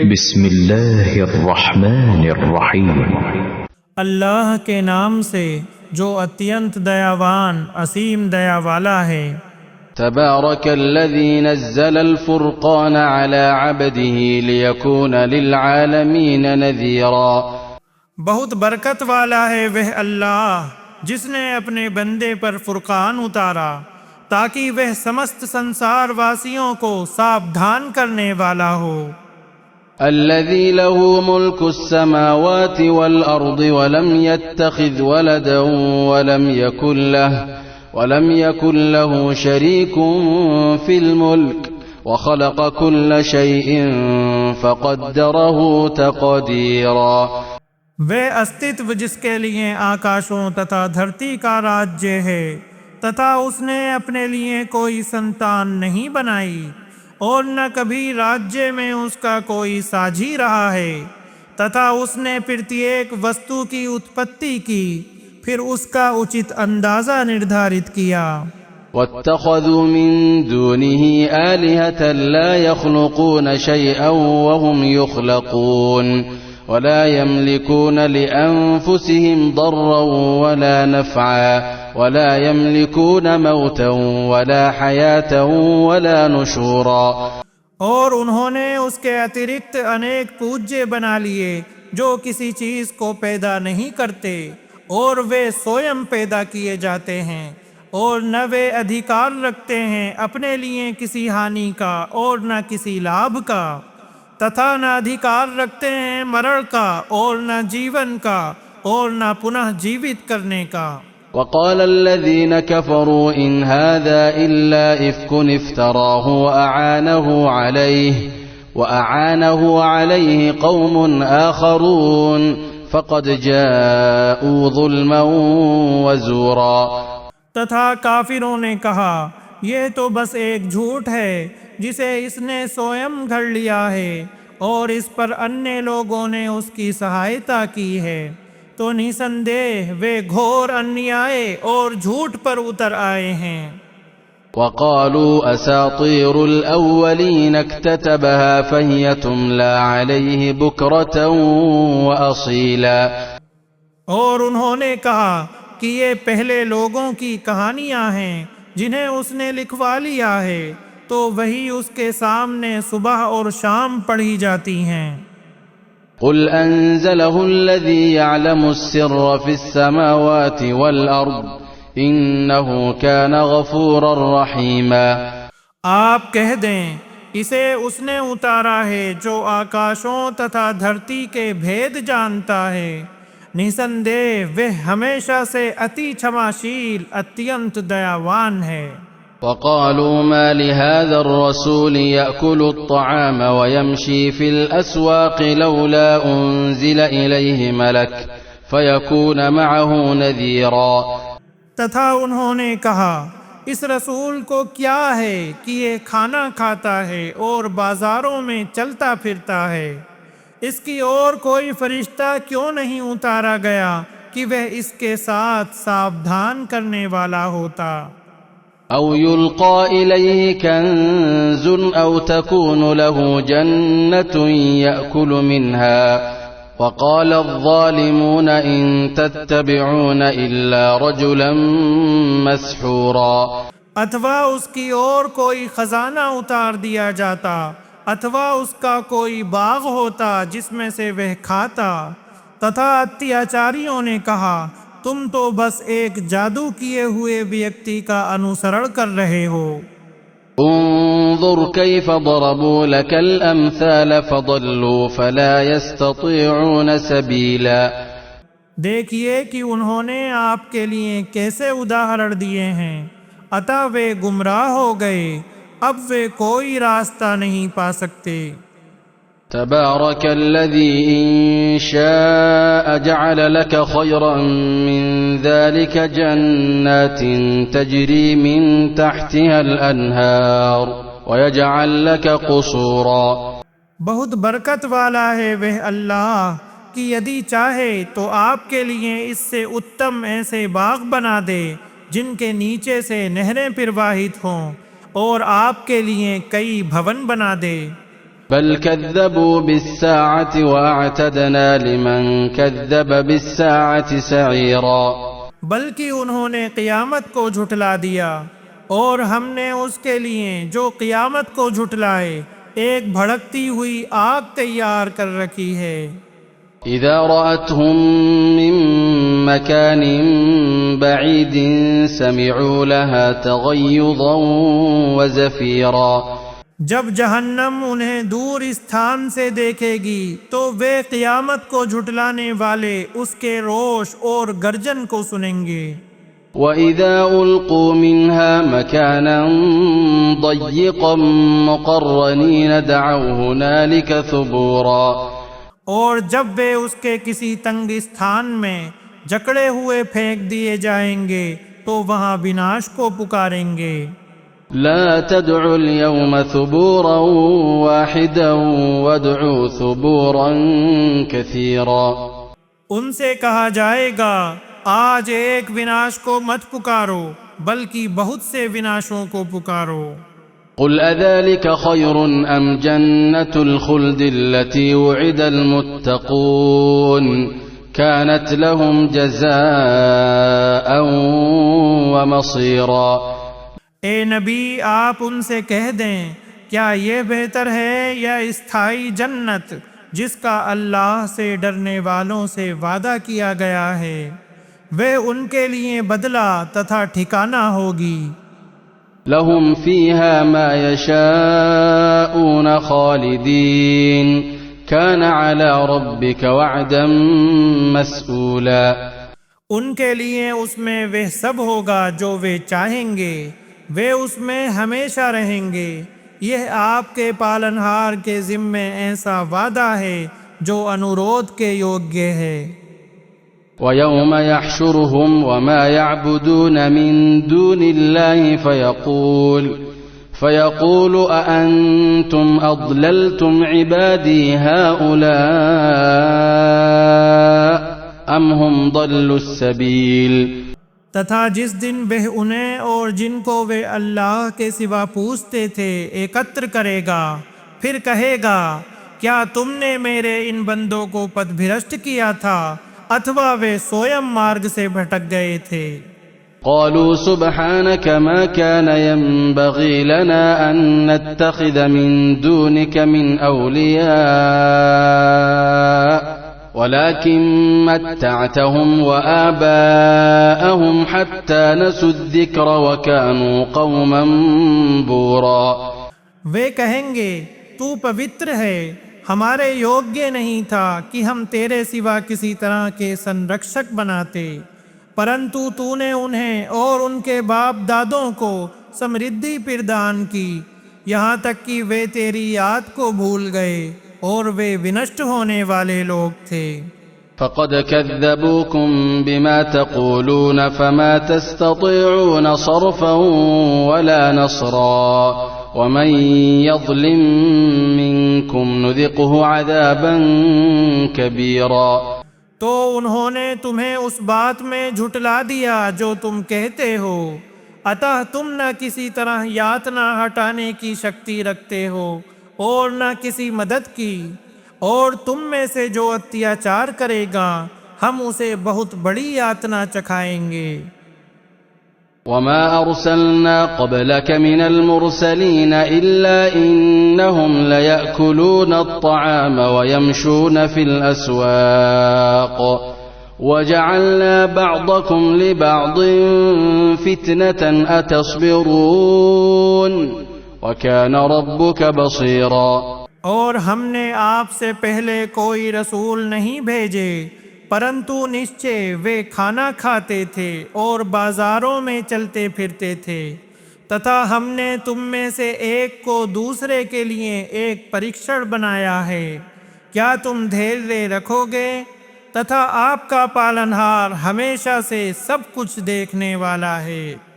बिस्मिल्लाहिर्रहमानिर्रहीम। अल्लाह के नाम से जो अत्यंत दयावान असीम दया वाला है। तबारकल्लज़ी नज़्ज़लल फ़ुरक़ान अला अब्दिही लियकून लिलआलमीन नज़ीरा। बहुत बरकत वाला है वह अल्लाह जिसने अपने बंदे पर फुरकान उतारा ताकि वह समस्त संसार वासियों को सावधान करने वाला हो। अल्लज़ी लहू मुल्कुस्समावाति वल अर्दि वलम यत्तखिज़ वलदन वलम यकुन लहू शरीकुन फिल मुल्क वखलक़ कुल्ल शैइन फ़क़द्दरहू तक़दीरा। वह अस्तित्व जिसके लिए आकाशों तथा धरती का राज्य है तथा उसने अपने लिए कोई संतान नहीं बनाई और न कभी राज्य में उसका कोई साझी रहा है, तथा उसने प्रत्येक वस्तु की उत्पत्ति की फिर उसका उचित अंदाज़ा निर्धारित किया। वत्तख़ज़ू मिन दूनिही आलिहतन ला यख़्लुक़ून शैअन वहुम युख़्लक़ून वला यमलिकून लिअन्फुसिहिम दर्रन वला नफ़अन वला यमलिकून मौतन वला हयातन वला नुशूरा। और उन्होंने उसके अतिरिक्त अनेक पूज्य बना लिए जो किसी चीज़ को पैदा नहीं करते और वे स्वयं पैदा किए जाते हैं, और न वे अधिकार रखते हैं अपने लिए किसी हानि का और न किसी लाभ का, तथा न अधिकार रखते हैं मरण का और न जीवन का और न पुनः जीवित करने का। वक़ाल अल्लज़ीन कफ़रू इन हाज़ा इल्ला इफ़्कुन इफ़्तराहु वअआनहु अलैहि क़ौमुन आख़रून फ़क़द जाऊ ज़ुल्मन वज़ूरा। तथा काफिरों ने कहा, ये तो बस एक झूठ है जिसे इसने स्वयं घड़ लिया है और इस पर अन्य लोगों ने उसकी सहायता की है, तो निसंदेह वे घोर अन्याय और झूठ पर उतर आए हैं। वक़ालू असातीरुल अव्वलीन इक्ततबहा फहिय तुमला अलैहि बुक्रतन व असीला। और उन्होंने कहा कि ये पहले लोगों की कहानियां हैं जिन्हें उसने लिखवा लिया है, तो वही उसके सामने सुबह और शाम पढ़ी जाती हैं। कुल अंज़लहु अल्लज़ी यअलमुस्सिर्र फिस्समावाति वल अर्द इन्नहु कान गफूरर रहीमा। आप कह दें, इसे उसने उतारा है जो आकाशों तथा धरती के भेद जानता है, निसंदेह वह हमेशा से अति क्षमाशील अत्यंत दयावान है। वक़ालू मा लिहाज़ा अर्रसूल यअकुलु अत्तआम व यमशी फिल अस्वाक़ लौला उन्ज़िल इलैहि मलक फयकून मअहू नज़ीरा। तथा उन्होंने कहा, इस रसूल को क्या है कि ये खाना खाता है और बाजारों में चलता फिरता है, इसकी और कोई फरिश्ता क्यों नहीं उतारा गया कि वह इसके साथ सावधान करने वाला होता। औ युल्क़ा इलैहि कंज़ुन औ तकूनु लहू जन्नतुन यअकुलु मिन्हा वक़ाल अज़्ज़ालिमून इन तत्तबिऊन इल्ला रजुलन मस्हूरा। अथवा उसकी ओर कोई खजाना उतार दिया जाता, अथवा उसका कोई बाग होता जिसमें से वह खाता। तथा अत्याचारियों ने कहा, तुम तो बस एक जादू किए हुए व्यक्ति का अनुसरण कर रहे हो। उन्ज़ुर कैफ़ ضरबू लकल अम्साल फदल्लू फला यस्ततीऊन सबीला। देखिए कि उन्होंने आपके लिए कैसे उदाहरण दिए हैं, अतः वे गुमराह हो गए, अब वे कोई रास्ता नहीं पा सकते। तबारकल्लज़ी इन शाअ जअल लक खैरन मिन ज़ालिक जन्नातिन तजरी मिन तहतिहल अन्हार व यजअल लक क़ुसूरा। बहुत बरकत वाला है वह अल्लाह कि यदि चाहे तो आपके लिए इससे उत्तम ऐसे बाग बना दे जिनके नीचे से नहरें प्रवाहित हों, और आपके लिए कई भवन बना दे। बल कज़्ज़बू बिस्साअति वअअतदना लिमन कज़्ज़ब बिस्साअति सईरा। बल्कि उन्होंने क़ियामत को झुठला दिया और हमने उसके लिए जो क़ियामत को झुठलाए एक भड़कती हुई आग तैयार कर रखी है। इज़ा रअतहुम मिन मकानिन बईदिन समिअू लहा तग़य्युज़न व ज़फ़ीरा। जब जहन्नम उन्हें दूर स्थान से देखेगी तो वे क़ियामत को झुठलाने वाले उसके रोश और गर्जन को सुनेंगे। वइज़ा उल्क़ू मिन्हा मकानन ضय्यक़न मुक़र्रनीन दअऊ हुनालिक सुबूरा। और जब वे उसके किसी तंग स्थान में जकड़े हुए फेंक दिए जाएंगे तो वहाँ विनाश को पुकारेंगे। ला तदउल यौम सुबूरन वाहिदन वदउ सुबूरन कसीरा। उनसे कहा जाएगा आज एक विनाश को मत पुकारो बल्कि बहुत से विनाशों को पुकारो। कुल अज़ालिक खैरुन अम जन्नतुल खुल्दि अल्लती वुइदल मुत्तक़ून कानत लहुम जज़ाअन व मसीरा। ए नबी आप उनसे कह दें क्या ये बेहतर है या स्थायी जन्नत जिसका अल्लाह से डरने वालों से वादा किया गया है, वे उनके लिए बदला तथा ठिकाना होगी। लहुम फीहा मा यशाऊन खालिदीन कान अला रब्बिक वअदन मस्ऊला। उनके लिए उसमें वे सब होगा जो वे चाहेंगे, वे उसमें हमेशा रहेंगे। यह आपके पालनहार के जिम्मे ऐसा वादा है जो अनुरोध के योग्य है। वयौम यहशुरुहुम वमा यअबुदून मिन दूनिल्लाहि फयक़ूलु अअंतुम अضलल्तुम इबादी हाउला अम हुम ضलुस सबील। तथा जिस दिन वह उन्हें और जिनको वे अल्लाह के सिवा पूछते थे एकत्र करेगा, फिर कहेगा क्या तुमने मेरे इन बंदों को पथभ्रष्ट किया था अथवा वे स्वयं मार्ग से भटक गए थे। क़ालू सुब्हानक मा कान यंबग़ी लना अन नत्तख़िज़ मिन दूनिक मिन औलिया वलाकिन मत्तअतहुम व आबाअहुम हत्ता नसू ज़िक्र व कानू क़ौमन बूरा। वे कहेंगे तू पवित्र है, हमारे योग्य नहीं था कि हम तेरे सिवा किसी तरह के संरक्षक बनाते, परंतु तूने उन्हें और उनके बाप दादों को समृद्धि प्रदान की, यहाँ तक कि वे तेरी याद को भूल गए और वे विनष्ट होने वाले लोग थे। फ़क़द कज़्ज़बूकुम बिमा तक़ूलून फ़मा तस्ततीऊन सर्फ़न वला नस्रा वमन यज़लिम मिनकुम नुज़िक़हु अज़ाबन कबीरा। तो उन्होंने तुम्हें उस बात में झुठला दिया जो तुम कहते हो, अतः तुम न किसी तरह यातना हटाने की शक्ति रखते हो और न किसी मदद की, और तुम में से जो अत्याचार करेगा हम उसे बहुत बड़ी यातना चखाएंगे। वमा अरसलना क़ब्लक मिनल मुरसलीन इल्ला इन्नहुम लयअकुलून अत्तआम व यमशून फिल अस्वाक़ वजअलना बअदकुम लिबअदिन फितनतन अतस्बिरून वकान रब्बुक बसीरा। और हमने आपसे पहले कोई रसूल नहीं भेजे, परंतु निश्चय वे खाना खाते थे और बाजारों में चलते फिरते थे, तथा हमने तुम में से एक को दूसरे के लिए एक परीक्षण बनाया है, क्या तुम धैर्य रखोगे? तथा आपका पालनहार हमेशा से सब कुछ देखने वाला है।